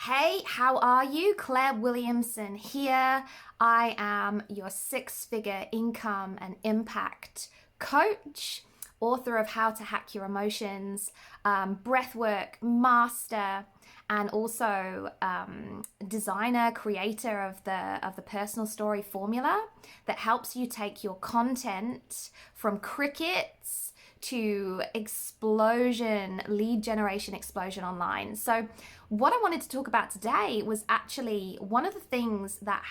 Hey, how are you? Claire Williamson here. I am your six-figure income and impact coach, author of How to Hack Your Emotions, breathwork master, and also designer, creator of the personal story formula that helps you take your content from crickets to explosion, lead generation explosion online. So what I wanted to talk about today was actually one of the things that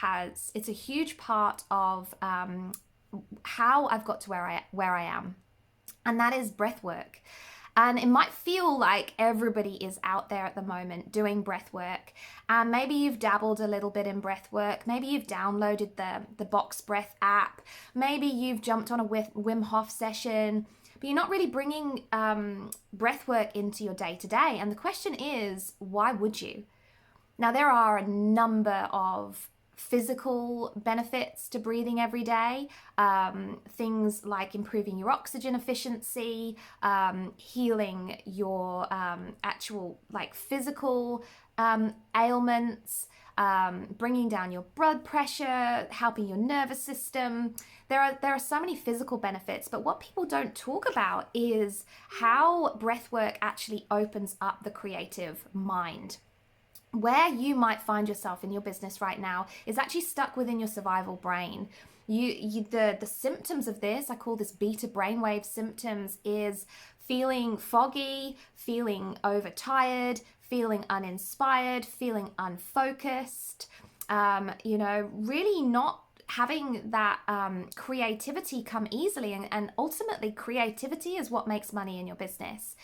it's a huge part of how I've got to where I am, and that is breath work. And it might feel like everybody is out there at the moment doing breath work. And maybe you've dabbled a little bit in breath work. Maybe you've downloaded the Box Breath app. Maybe you've jumped on a Wim Hof session, but you're not really bringing breath work into your day to day. And the question is, why would you? Now, there are a number of physical benefits to breathing every day, things like improving your oxygen efficiency, healing your actual physical ailments, bringing down your blood pressure, helping your nervous system. There are so many physical benefits, but what people don't talk about is how breath work actually opens up the creative mind. Where you might find yourself in your business right now is actually stuck within your survival brain. The symptoms of this, I call this beta brainwave symptoms, is feeling foggy, feeling overtired, feeling uninspired, feeling unfocused, really not having that creativity come easily. And ultimately, creativity is what makes money in your business.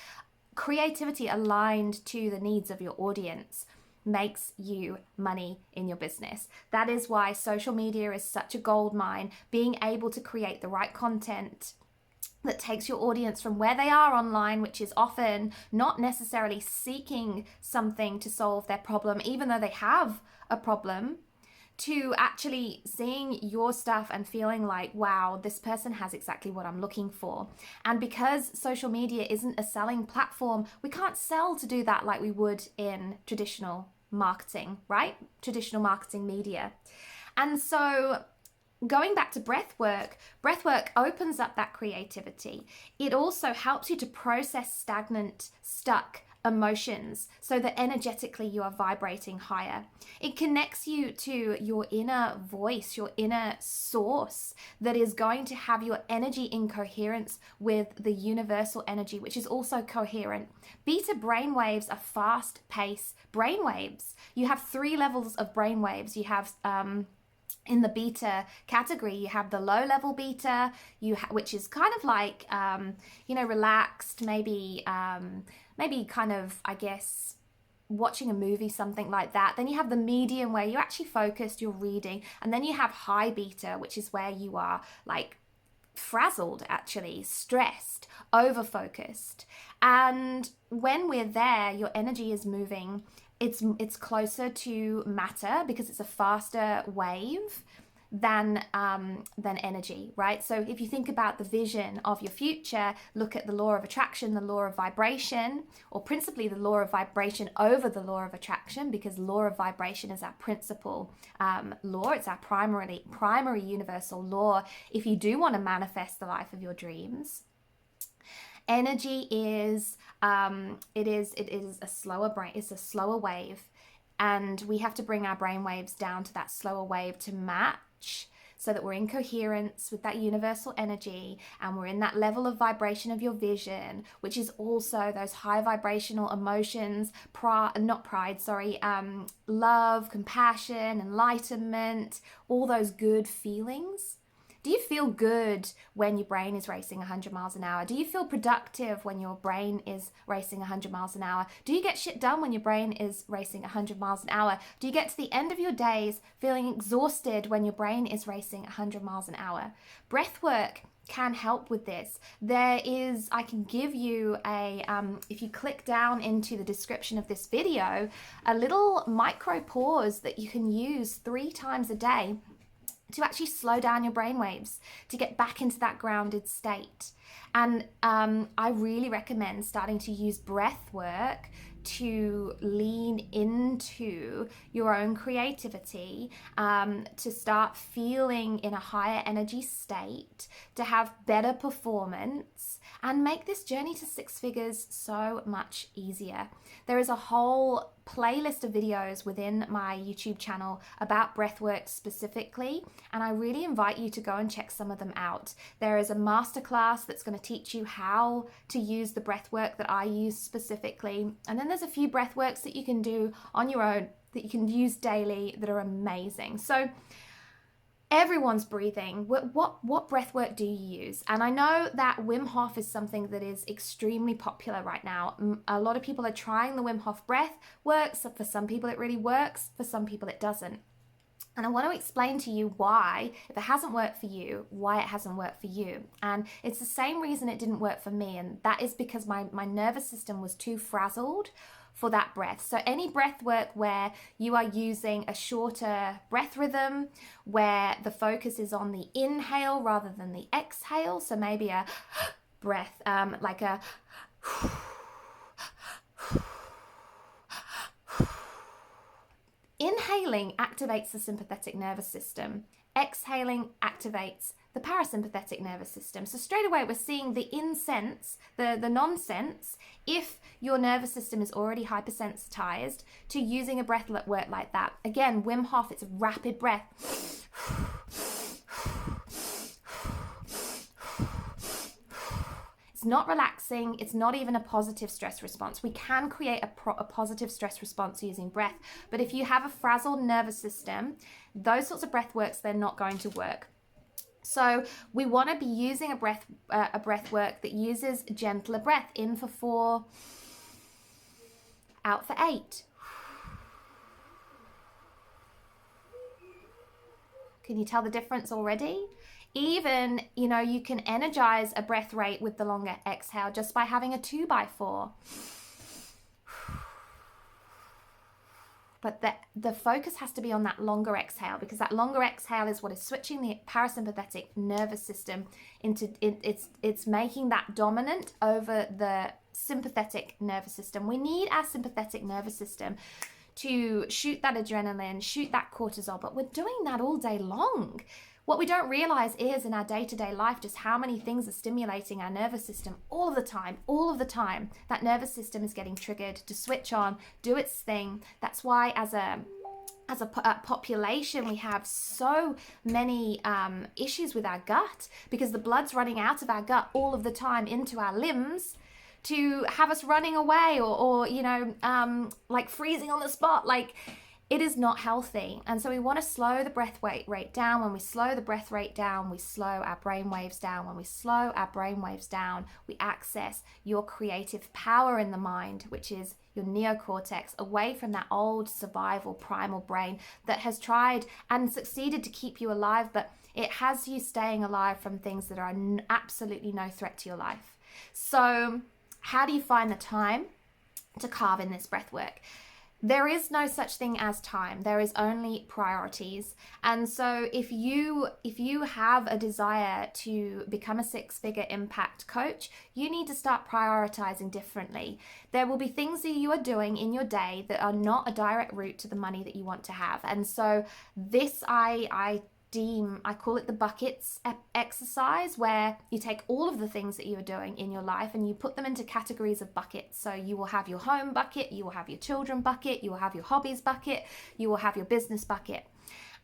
Creativity aligned to the needs of your audience makes you money in your business. That is why social media is such a gold mine. Being able to create the right content that takes your audience from where they are online, which is often not necessarily seeking something to solve their problem, even though they have a problem, to actually seeing your stuff and feeling like, wow, this person has exactly what I'm looking for. And because social media isn't a selling platform, we can't sell to do that like we would in traditional marketing, right? Traditional marketing media. And so going back to breath work opens up that creativity. It also helps you to process stagnant, stuck emotions so that energetically you are vibrating higher. It connects you to your inner voice, your inner source that is going to have your energy in coherence with the universal energy, which is also coherent. Beta brainwaves are fast-paced brainwaves. You have 3 levels of brainwaves. You have in the beta category, you have the low level beta, which is kind of like, relaxed, maybe kind of, I guess, watching a movie, something like that. Then you have the medium where you're actually focused, you're reading. And then you have high beta, which is where you are like frazzled, actually, stressed, over-focused. And when we're there, your energy is moving. It's closer to matter because it's a faster wave than energy, right? So if you think about the vision of your future, look at the law of attraction, the law of vibration, or principally the law of vibration over the law of attraction, because law of vibration is our principal law. It's our primary universal law. If you do want to manifest the life of your dreams, energy is it is a slower brain. It's a slower wave, and we have to bring our brain waves down to that slower wave to match, so that we're in coherence with that universal energy, and we're in that level of vibration of your vision, which is also those high vibrational emotions, love, compassion, enlightenment, all those good feelings. Do you feel good when your brain is racing 100 miles an hour? Do you feel productive when your brain is racing 100 miles an hour? Do you get shit done when your brain is racing 100 miles an hour? Do you get to the end of your days feeling exhausted when your brain is racing 100 miles an hour? Breath work can help with this. I can give you if you click down into the description of this video, a little micro pause that you can use 3 times a day to actually slow down your brainwaves, to get back into that grounded state. And I really recommend starting to use breath work to lean into your own creativity, to start feeling in a higher energy state, to have better performance, and make this journey to six figures so much easier. There is a whole playlist of videos within my YouTube channel about breathwork specifically, and I really invite you to go and check some of them out. There is a masterclass that's going to teach you how to use the breathwork that I use specifically, and then there's a few breathworks that you can do on your own that you can use daily that are amazing. So everyone's breathing. What breath work do you use? And I know that Wim Hof is something that is extremely popular right now. A lot of people are trying the Wim Hof breath work. So for some people it really works, for some people it doesn't. And I want to explain to you why, if it hasn't worked for you, why it hasn't worked for you. And it's the same reason it didn't work for me, and that is because my nervous system was too frazzled for that breath. So any breath work where you are using a shorter breath rhythm, where the focus is on the inhale rather than the exhale, so maybe a breath, like a inhaling activates the sympathetic nervous system. Exhaling activates the parasympathetic nervous system. So straight away we're seeing the insense, the nonsense, if your nervous system is already hypersensitized to using a breath work like that. Again, Wim Hof, it's a rapid breath. It's not relaxing. It's not even a positive stress response. We can create a positive stress response using breath, but if you have a frazzled nervous system, those sorts of breath works, they're not going to work. So we want to be using a breath work that uses gentler breath. In for 4, out for 8. Can you tell the difference already? Even, you can energize a breath rate with the longer exhale just by having a 2x4. But the focus has to be on that longer exhale, because that longer exhale is what is switching the parasympathetic nervous system into, it's making that dominant over the sympathetic nervous system. We need our sympathetic nervous system to shoot that adrenaline, shoot that cortisol, but we're doing that all day long. What we don't realize is in our day-to-day life just how many things are stimulating our nervous system all of the time. That nervous system is getting triggered to switch on, do its thing. That's why as a population, we have so many issues with our gut, because the blood's running out of our gut all of the time into our limbs to have us running away or like freezing on the spot. Like, it is not healthy. And so we want to slow the breath rate down. When we slow the breath rate down, we slow our brain waves down. When we slow our brain waves down, we access your creative power in the mind, which is your neocortex, away from that old survival primal brain that has tried and succeeded to keep you alive, but it has you staying alive from things that are absolutely no threat to your life. So how do you find the time to carve in this breath work? There is no such thing as time. There is only priorities. And so if you have a desire to become a six-figure impact coach, you need to start prioritizing differently. There will be things that you are doing in your day that are not a direct route to the money that you want to have. And so this I call it the buckets exercise, where you take all of the things that you're doing in your life and you put them into categories of buckets. So you will have your home bucket, you will have your children bucket, you will have your hobbies bucket, you will have your business bucket.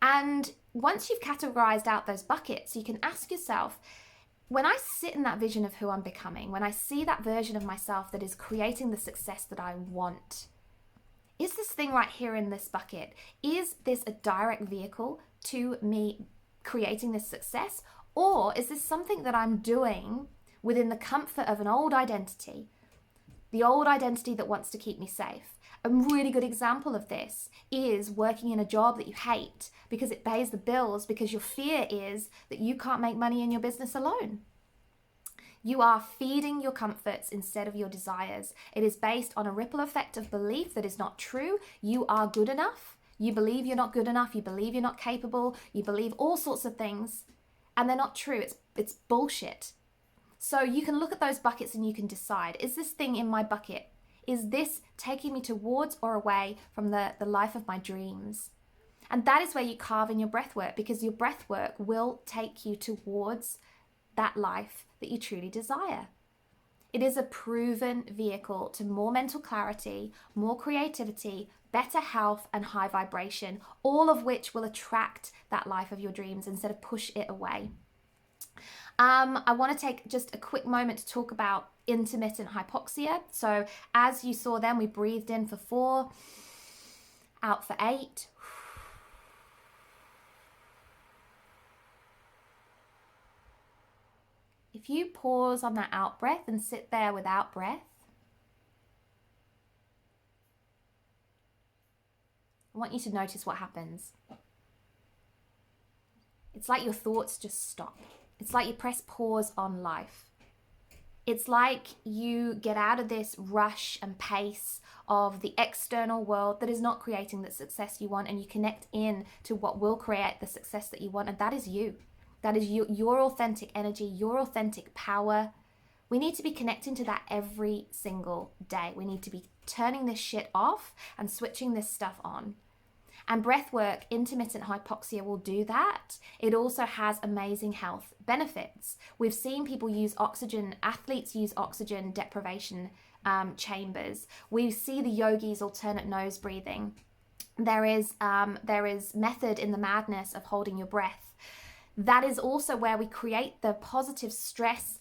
And once you've categorized out those buckets, you can ask yourself, when I sit in that vision of who I'm becoming, when I see that version of myself that is creating the success that I want, is this thing right here in this bucket, is this a direct vehicle to me creating this success? Or is this something that I'm doing within the comfort of an old identity, the old identity that wants to keep me safe? A really good example of this is working in a job that you hate because it pays the bills, because your fear is that you can't make money in your business alone. You are feeding your comforts instead of your desires. It is based on a ripple effect of belief that is not true. You are good enough. You believe you're not good enough. You believe you're not capable. You believe all sorts of things, and they're not true. It's bullshit. So you can look at those buckets and you can decide, is this thing in my bucket, Is this taking me towards or away from the life of my dreams? And that is where you carve in your breath work, because your breath work will take you towards that life that you truly desire. It is a proven vehicle to more mental clarity, more creativity, better health, and high vibration, all of which will attract that life of your dreams instead of push it away. I want to take just a quick moment to talk about intermittent hypoxia. So as you saw then, we breathed in for 4, out for 8. If you pause on that out breath and sit there without breath, I want you to notice what happens. It's like your thoughts just stop. It's like you press pause on life. It's like you get out of this rush and pace of the external world that is not creating the success you want, and you connect in to what will create the success that you want, and that is you. That is your authentic energy, your authentic power. We need to be connecting to that every single day. We need to be turning this shit off and switching this stuff on. And breathwork, intermittent hypoxia, will do that. It also has amazing health benefits. We've seen people use oxygen, athletes use oxygen deprivation chambers. We see the yogis alternate nose breathing. There is method in the madness of holding your breath. That is also where we create the positive stress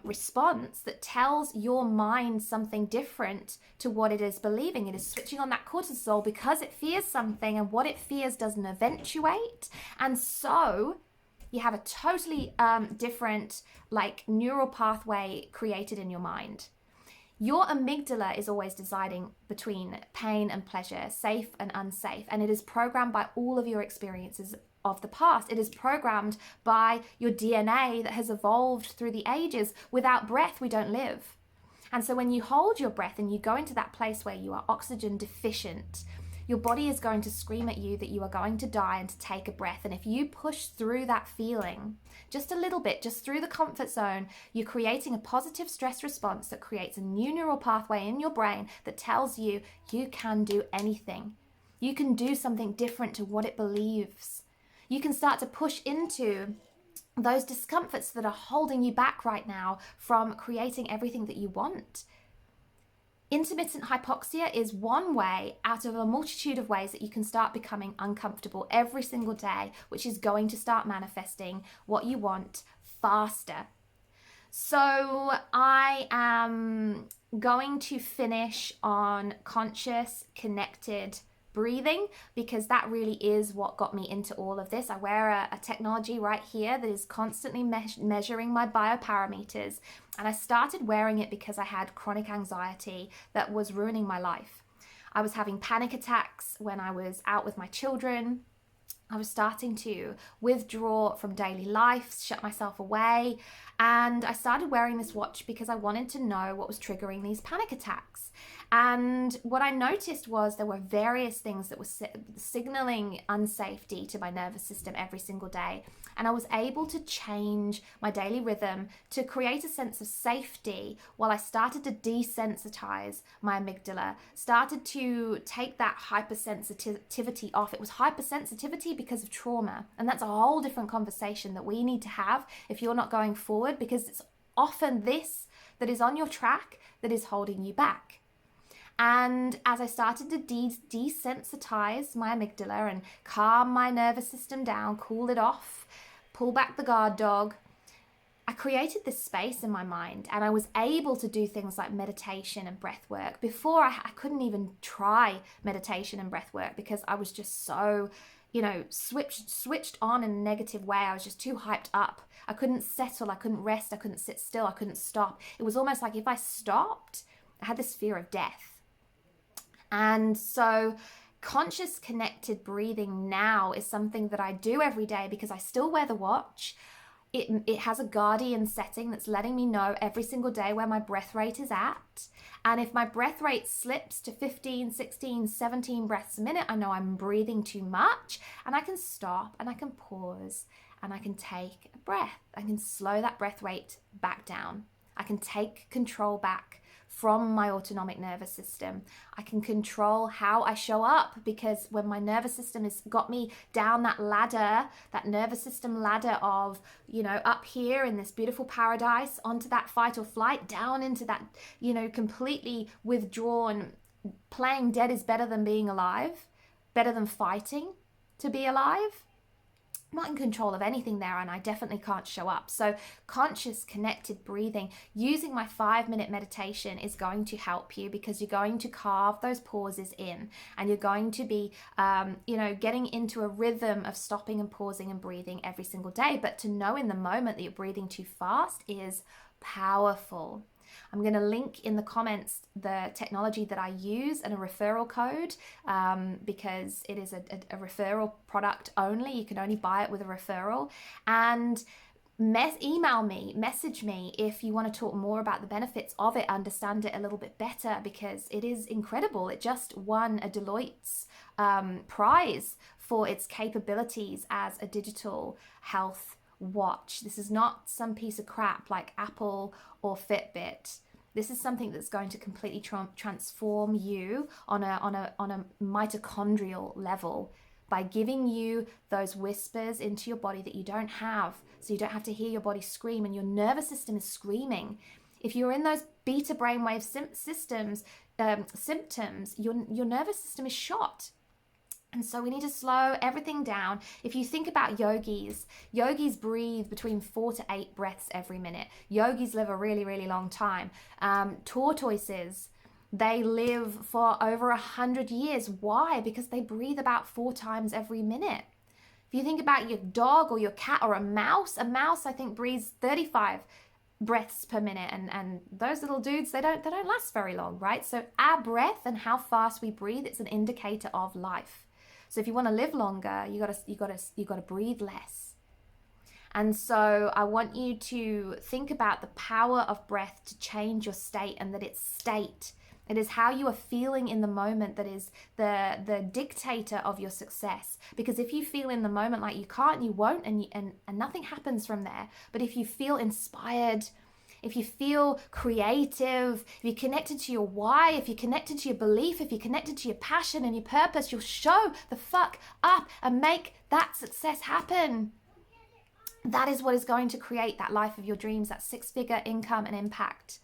response that tells your mind something different to what it is believing. It is switching on that cortisol because it fears something, and what it fears doesn't eventuate. And so you have a totally different neural pathway created in your mind. Your amygdala is always deciding between pain and pleasure, safe and unsafe, and it is programmed by all of your experiences of the past. It is programmed by your DNA that has evolved through the ages. Without breath, we don't live. And so when you hold your breath and you go into that place where you are oxygen deficient, your body is going to scream at you that you are going to die and to take a breath. And if you push through that feeling just a little bit, just through the comfort zone, you're creating a positive stress response that creates a new neural pathway in your brain that tells you you can do anything. You can do something different to what it believes. You can start to push into those discomforts that are holding you back right now from creating everything that you want. Intermittent hypoxia is one way out of a multitude of ways that you can start becoming uncomfortable every single day, which is going to start manifesting what you want faster. So I am going to finish on conscious, connected breathing, because that really is what got me into all of this. I wear a technology right here that is constantly measuring my bioparameters, and I started wearing it because I had chronic anxiety that was ruining my life. I was having panic attacks when I was out with my children. I was starting to withdraw from daily life, shut myself away, and I started wearing this watch because I wanted to know what was triggering these panic attacks. And what I noticed was there were various things that were signaling unsafety to my nervous system every single day. And I was able to change my daily rhythm to create a sense of safety while I started to desensitize my amygdala, started to take that hypersensitivity off. It was hypersensitivity because of trauma. And that's a whole different conversation that we need to have if you're not going forward, because it's often this that is on your track that is holding you back. And as I started to desensitize my amygdala and calm my nervous system down, cool it off, pull back the guard dog, I created this space in my mind, and I was able to do things like meditation and breath work. Before, I couldn't even try meditation and breath work because I was just so, switched on in a negative way. I was just too hyped up. I couldn't settle, I couldn't rest, I couldn't sit still, I couldn't stop. It was almost like if I stopped, I had this fear of death. And so conscious connected breathing now is something that I do every day because I still wear the watch. It has a guardian setting that's letting me know every single day where my breath rate is at. And if my breath rate slips to 15, 16, 17 breaths a minute, I know I'm breathing too much, and I can stop and I can pause and I can take a breath. I can slow that breath rate back down. I can take control back from my autonomic nervous system. I can control how I show up, because when my nervous system has got me down that ladder, that nervous system ladder of, up here in this beautiful paradise, onto that fight or flight, down into that, completely withdrawn, playing dead is better than being alive, better than fighting to be alive. I'm not in control of anything there, and I definitely can't show up. So conscious, connected breathing, using my 5-minute meditation is going to help you, because you're going to carve those pauses in, and you're going to be, getting into a rhythm of stopping and pausing and breathing every single day. But to know in the moment that you're breathing too fast is powerful. I'm going to link in the comments the technology that I use and a referral code, because it is a referral product only. You can only buy it with a referral. And message me if you want to talk more about the benefits of it, understand it a little bit better, because it is incredible. It just won a Deloitte's prize for its capabilities as a digital health watch. This is not some piece of crap like Apple or Fitbit. This is something that's going to completely transform you on a mitochondrial level, by giving you those whispers into your body that you don't have, so you don't have to hear your body scream, and your nervous system is screaming. If you're in those beta brainwave symptoms, your nervous system is shot. And so we need to slow everything down. If you think about yogis breathe between 4 to 8 breaths every minute. Yogis live a really, really long time. Tortoises, they live for over 100 years. Why? Because they breathe about 4 times every minute. If you think about your dog or your cat or a mouse I think breathes 35 breaths per minute, and those little dudes, they don't last very long, right? So our breath and how fast we breathe, it's an indicator of life. So if you want to live longer, you gotta breathe less. And so I want you to think about the power of breath to change your state, and that it's state. It is how you are feeling in the moment that is the dictator of your success. Because if you feel in the moment like you can't, you won't, and nothing happens from there. But if you feel inspired, if you feel creative, if you're connected to your why, if you're connected to your belief, if you're connected to your passion and your purpose, you'll show the fuck up and make that success happen. That is what is going to create that life of your dreams, that 6-figure income and impact.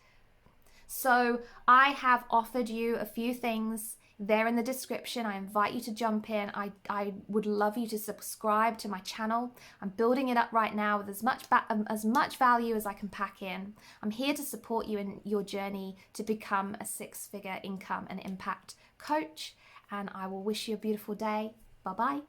So I have offered you a few things there in the description. I invite you to jump in. I would love you to subscribe to my channel. I'm building it up right now with as much value as I can pack in. I'm here to support you in your journey to become a 6-figure income and impact coach. And I will wish you a beautiful day. Bye-bye.